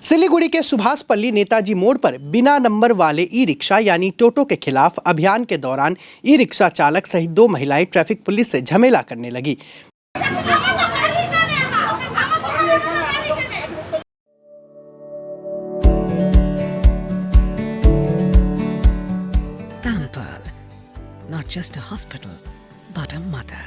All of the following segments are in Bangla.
सिलीगुड़ी के सुभाषपल्ली नेताजी मोड़ पर बिना नंबर वाले ई रिक्शा यानी टोटो के खिलाफ अभियान के दौरान ई रिक्शा चालक सहित 2 महिलाएं ट्रैफिक पुलिस से झमेला करने लगी। Pamper, not just a hospital, but a mother.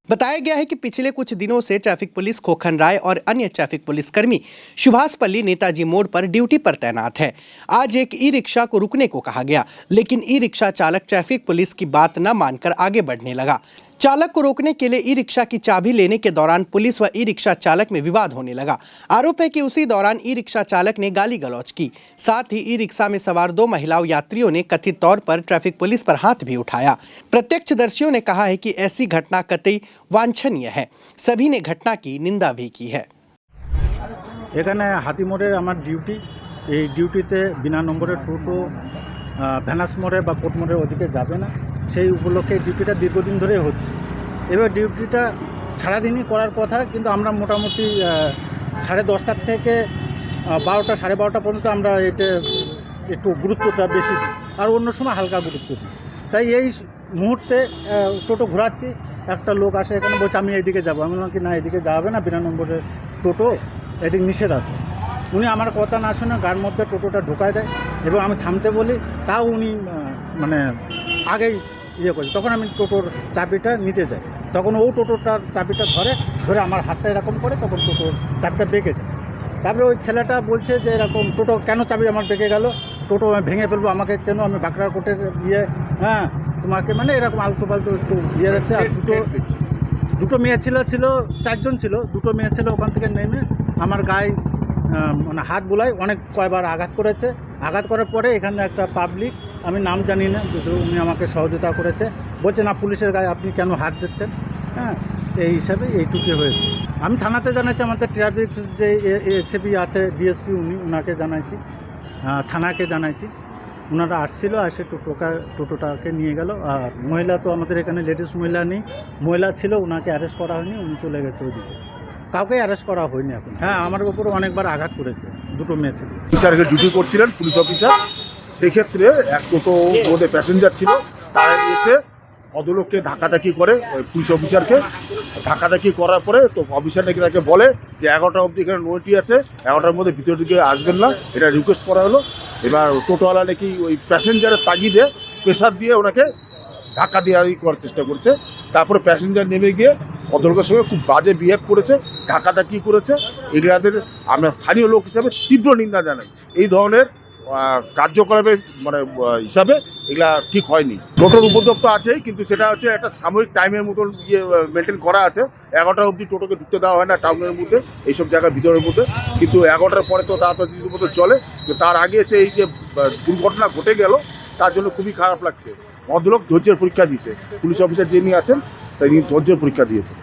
बताया गया है कि पिछले कुछ दिनों से ट्रैफिक पुलिस खोखन राय और अन्य ट्रैफिक पुलिसकर्मी सुभाषपल्ली नेताजी मोड़ पर ड्यूटी पर तैनात है। आज एक ई रिक्शा को रुकने को कहा गया, लेकिन ई रिक्शा चालक ट्रैफिक पुलिस की बात न मानकर आगे बढ़ने लगा। चालक को रोकने के लिए ई रिक्शा की चाबी लेने के दौरान पुलिस व ई रिक्शा चालक में विवाद होने लगा। आरोप है कि उसी दौरान ई रिक्शा चालक ने गाली गलौज की। साथ ही ई रिक्शा में सवार 2 महिलाओं यात्रियों ने कथित तौर पर ट्रैफिक पुलिस पर हाथ भी उठाया। प्रत्यक्षदर्शियों ने कहा है कि ऐसी घटना कतई वांछनीय है। सभी ने घटना की निंदा भी की है। এখানে হাতিমোড়ের আমার ডিউটি, এই ডিউটিতে বিনা নম্বরের টোটো ভ্যানাস মোড়ে বা কোট মোড়ের ওদিকে যাবে না, সেই উপলক্ষে ডিউটিটা দীর্ঘদিন ধরেই হচ্ছে। এবার ডিউটিটা সারাদিনই করার কথা, কিন্তু আমরা মোটামুটি 10:30 থেকে 12টা 12:30 পর্যন্ত আমরা এটা একটু গুরুত্বটা বেশি দিই, আর অন্য সময় হালকা গুরুত্ব দিই। তাই এই মুহূর্তে টোটো ঘোরাচ্ছি, একটা লোক আসে এখানে বলছে আমি এইদিকে যাবো। আমি বললাম কি না, এদিকে যাবে না, বিনা নম্বরের টোটো, এদিকে নিষেধ আছে। উনি আমার কথা না শুনে গার মধ্যে টোটোটা ঢোকায় দেয় এবং আমি থামতে বলি, তাও উনি মানে আগেই ইয়ে করে। তখন আমি টোটোর চাবিটা নিতে যাই, তখন ও টোটোটার চাবিটা ধরে আমার হাতটা এরকম করে, তখন টোটোর চাবিটা বেঁকে যায়। তারপরে ওই ছেলেটা বলছে যে এরকম টোটো কেন চাবি আমার বেঁকে গেল, টোটো আমি ভেঙে ফেলবো, আমাকে চেন, আমি বাঁকড়া কোটের হ্যাঁ তোমাকে, মানে এরকম আলতু পালতু একটু ইয়ে যাচ্ছে। আর দুটো মেয়ে ছিল 4জন ছিল, দুটো মেয়ে ছিল ওখান থেকে নেমে আমার গায়ে মানে হাত বুলায়, কয়বার আঘাত করেছে। আঘাত করার পরে এখানে একটা পাবলিক, আমি নাম জানি না, যদিও উনি আমাকে সহযোগিতা করেছে, বলছে না পুলিশের গায়ে আপনি কেন হাত দিচ্ছেন, হ্যাঁ এই হিসাবে এইটুকু হয়েছে। আমি থানাতে জানাচ্ছি, আমাদের ট্রাফিক যে এসিপি আছে ডিএসপি, ওনাকে জানাইছি, থানাকে জানাইছি। ওনারা আসছিল, এসে টোটোটাকে নিয়ে গেল। আর মহিলা তো আমাদের এখানে লেডিস মহিলা নেই, মহিলা ছিল, ওনাকে অ্যারেস্ট করা হয়নি, উনি চলে গেছে ওইদিকে, কাউকে অ্যারেস্ট করা হয়নি এখন। হ্যাঁ, আমার উপরে অনেকবার আঘাত করেছে, দুটো মেয়ে ছিল। অফিসারকে ডিউটি করছিলেন পুলিশ অফিসার, সেই ক্ষেত্রে এক টোটো মধ্যে প্যাসেঞ্জার ছিল, তারা এসে ভদ্রলোককে ধাক্কাধাক্কি করে, ওই পুলিশ অফিসারকে ধাক্কাধাক্কি করার পরে তো অফিসার নাকি তাকে বলে যে 11টা অবধি এখানে নোটি আছে, 11টার মধ্যে ভিতরের দিকে আসবেন না, এটা রিকোয়েস্ট করা হলো। এবার টোটোওয়ালা নাকি ওই প্যাসেঞ্জারের তাগিদে প্রেশার দিয়ে ওনাকে ধাক্কা দেওয়া করার চেষ্টা করছে। তারপরে প্যাসেঞ্জার নেমে গিয়ে ভদ্রলোকের সঙ্গে খুব বাজে বিহেভ করেছে, ধাক্কাধাক্কি করেছে। এগুলাদের আমরা স্থানীয় লোক হিসাবে তীব্র নিন্দা জানাই। এই ধরনের কার্যকলাপের মানে হিসাবে এগুলা ঠিক হয়নি। টোটোর উপদ্রব তো আছেই, কিন্তু সেটা হচ্ছে একটা সাময়িক টাইমের মতন মেনটেন করা আছে। 11টা অবধি টোটোকে ঢুকতে দেওয়া হয় না টাউনের মধ্যে, এইসব জায়গার ভিতরের মধ্যে, কিন্তু 11টার পরে তো তাড়াতাড়ি মতো চলে। তার আগে এসে এই যে দুর্ঘটনা ঘটে গেল, তার জন্য খুবই খারাপ লাগছে। ভদ্রলোক ধৈর্যের পরীক্ষা দিয়েছে, পুলিশ অফিসার যিনি আছেন তিনি ধৈর্যের পরীক্ষা দিয়েছেন।